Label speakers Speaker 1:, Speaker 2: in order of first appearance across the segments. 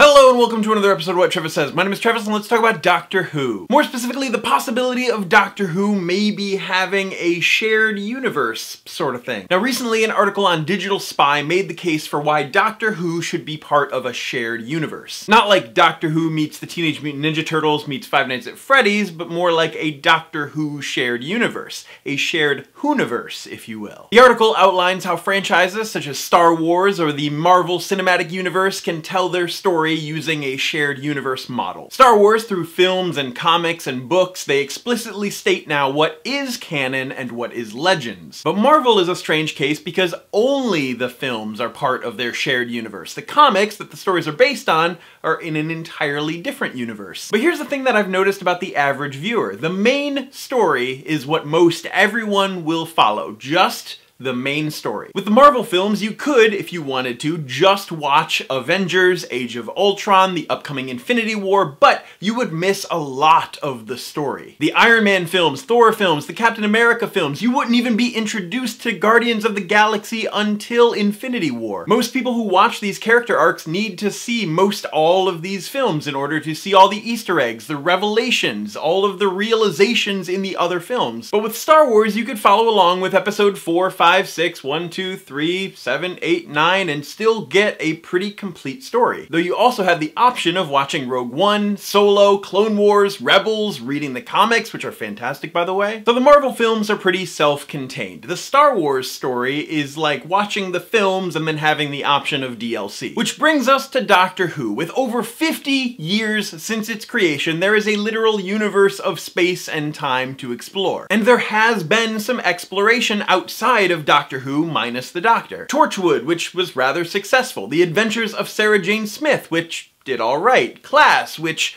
Speaker 1: Hello and welcome to another episode of What Travis Says. My name is Travis and let's talk about Doctor Who. More specifically, the possibility of Doctor Who maybe having a shared universe sort of thing. Now recently an article on Digital Spy made the case for why Doctor Who should be part of a shared universe. Not like Doctor Who meets the Teenage Mutant Ninja Turtles meets Five Nights at Freddy's, but more like a Doctor Who shared universe. A shared Whoniverse, if you will. The article outlines how franchises such as Star Wars or the Marvel Cinematic Universe can tell their story using a shared universe model. Star Wars, through films and comics and books, they explicitly state now what is canon and what is legends. But Marvel is a strange case because only the films are part of their shared universe. The comics that the stories are based on are in an entirely different universe. But here's the thing that I've noticed about the average viewer. The main story is what most everyone will follow. Just the main story. With the Marvel films, you could, if you wanted to, just watch Avengers, Age of Ultron, the upcoming Infinity War, but you would miss a lot of the story. The Iron Man films, Thor films, the Captain America films, you wouldn't even be introduced to Guardians of the Galaxy until Infinity War. Most people who watch these character arcs need to see most all of these films in order to see all the Easter eggs, the revelations, all of the realizations in the other films. But with Star Wars, you could follow along with episode 4, 5, 6, 1, 2, 3, 7, 8, 9, and still get a pretty complete story. Though you also have the option of watching Rogue One, Solo, Clone Wars, Rebels, reading the comics, which are fantastic by the way. So the Marvel films are pretty self-contained. The Star Wars story is like watching the films and then having the option of DLC. Which brings us to Doctor Who. With over 50 years since its creation, there is a literal universe of space and time to explore. And there has been some exploration outside of Doctor Who minus the Doctor. Torchwood, which was rather successful. The Adventures of Sarah Jane Smith, which did alright. Class, which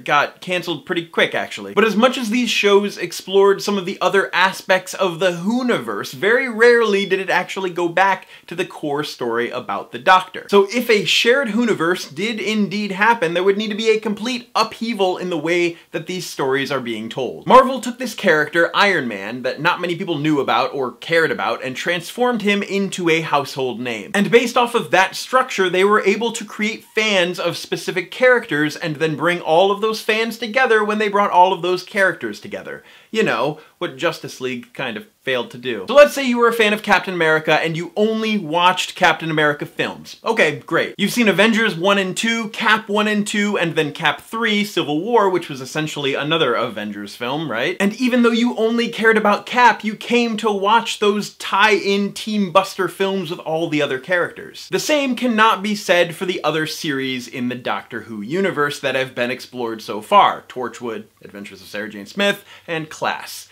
Speaker 1: got cancelled pretty quick actually. But as much as these shows explored some of the other aspects of the Whoniverse, very rarely did it actually go back to the core story about the Doctor. So if a shared Whoniverse did indeed happen, there would need to be a complete upheaval in the way that these stories are being told. Marvel took this character, Iron Man, that not many people knew about or cared about, and transformed him into a household name. And based off of that structure, they were able to create fans of specific characters and then bring all of those fans together when they brought all of those characters together. You know, what Justice League kind of failed to do. So let's say you were a fan of Captain America and you only watched Captain America films. Okay, great. You've seen Avengers 1 and 2, Cap 1 and 2, and then Cap 3, Civil War, which was essentially another Avengers film, right? And even though you only cared about Cap, you came to watch those tie-in Team Buster films with all the other characters. The same cannot be said for the other series in the Doctor Who universe that have been explored so far. Torchwood, Adventures of Sarah Jane Smith, and Class.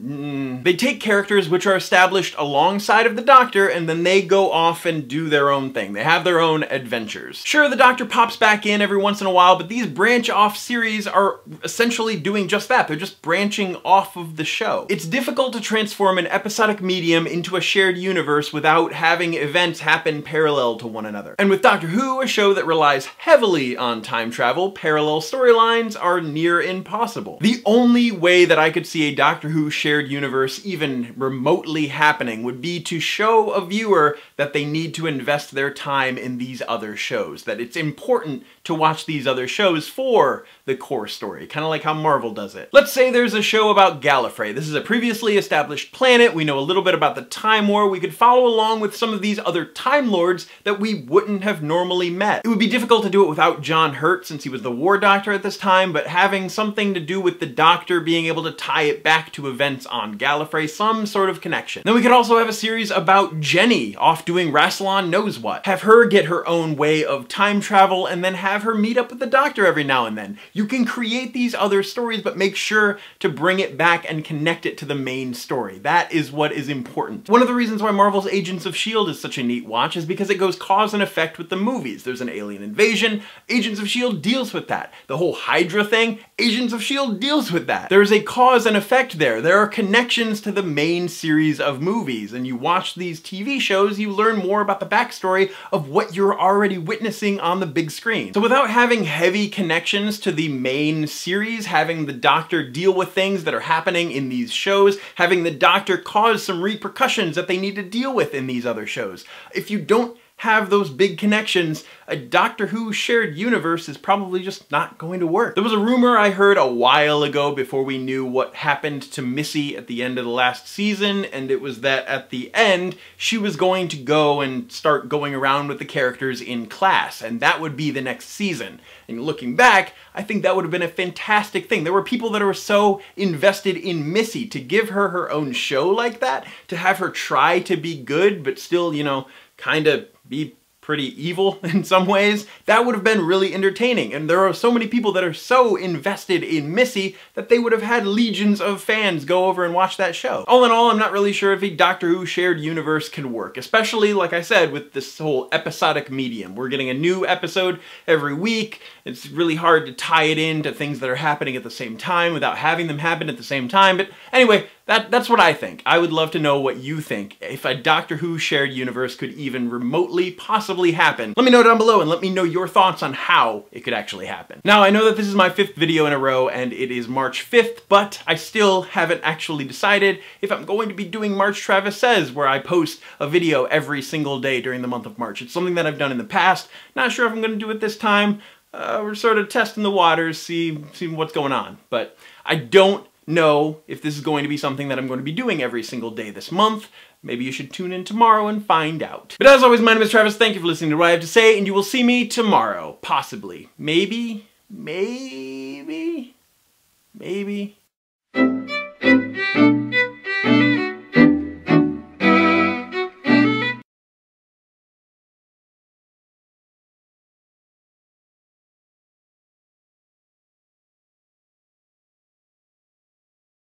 Speaker 1: They take characters which are established alongside of the Doctor and then they go off and do their own thing. They have their own adventures. Sure, the Doctor pops back in every once in a while, but these branch-off series are essentially doing just that. They're just branching off of the show. It's difficult to transform an episodic medium into a shared universe without having events happen parallel to one another. And with Doctor Who, a show that relies heavily on time travel, parallel storylines are near impossible. The only way that I could see a Doctor Who shared universe even remotely happening would be to show a viewer that they need to invest their time in these other shows, that it's important to watch these other shows for the core story, kind of like how Marvel does it. Let's say there's a show about Gallifrey. This is a previously established planet. We know a little bit about the Time War. We could follow along with some of these other Time Lords that we wouldn't have normally met. It would be difficult to do it without John Hurt since he was the War Doctor at this time, but having something to do with the Doctor being able to tie it back to events on Gallifrey, some sort of connection. Then we could also have a series about Jenny off doing Rassilon knows what. Have her get her own way of time travel and then have her meet up with the Doctor every now and then. You can create these other stories, but make sure to bring it back and connect it to the main story. That is what is important. One of the reasons why Marvel's Agents of S.H.I.E.L.D. is such a neat watch is because it goes cause and effect with the movies. There's an alien invasion, Agents of S.H.I.E.L.D. deals with that. The whole Hydra thing, Agents of S.H.I.E.L.D. deals with that. There's a cause and effect there. there. There are connections to the main series of movies, and you watch these TV shows, you learn more about the backstory of what you're already witnessing on the big screen. So without having heavy connections to the main series, having the Doctor deal with things that are happening in these shows, having the Doctor cause some repercussions that they need to deal with in these other shows. If you don't have those big connections, a Doctor Who shared universe is probably just not going to work. There was a rumor I heard a while ago before we knew what happened to Missy at the end of the last season, and it was that at the end, she was going to go and start going around with the characters in class, and that would be the next season. And looking back, I think that would have been a fantastic thing. There were people that were so invested in Missy to give her her own show like that, to have her try to be good, but still, you know, kind of be pretty evil in some ways. That would have been really entertaining, and there are so many people that are so invested in Missy that they would have had legions of fans go over and watch that show. All in all, I'm not really sure if a Doctor Who shared universe can work, especially, like I said, with this whole episodic medium. We're getting a new episode every week. It's really hard to tie it into things that are happening at the same time without having them happen at the same time, but anyway, that's what I think. I would love to know what you think. If a Doctor Who shared universe could even remotely possibly happen, let me know down below and let me know your thoughts on how it could actually happen. Now, I know that this is my 5th video in a row and it is March 5th, but I still haven't actually decided if I'm going to be doing March Travis Says, where I post a video every single day during the month of March. It's something that I've done in the past. Not sure if I'm going to do it this time. We're sort of testing the waters, see what's going on. But I don't know if this is going to be something that I'm going to be doing every single day this month. Maybe you should tune in tomorrow and find out. But as always, my name is Travis. Thank you for listening to what I have to say, and you will see me tomorrow. Possibly. Maybe.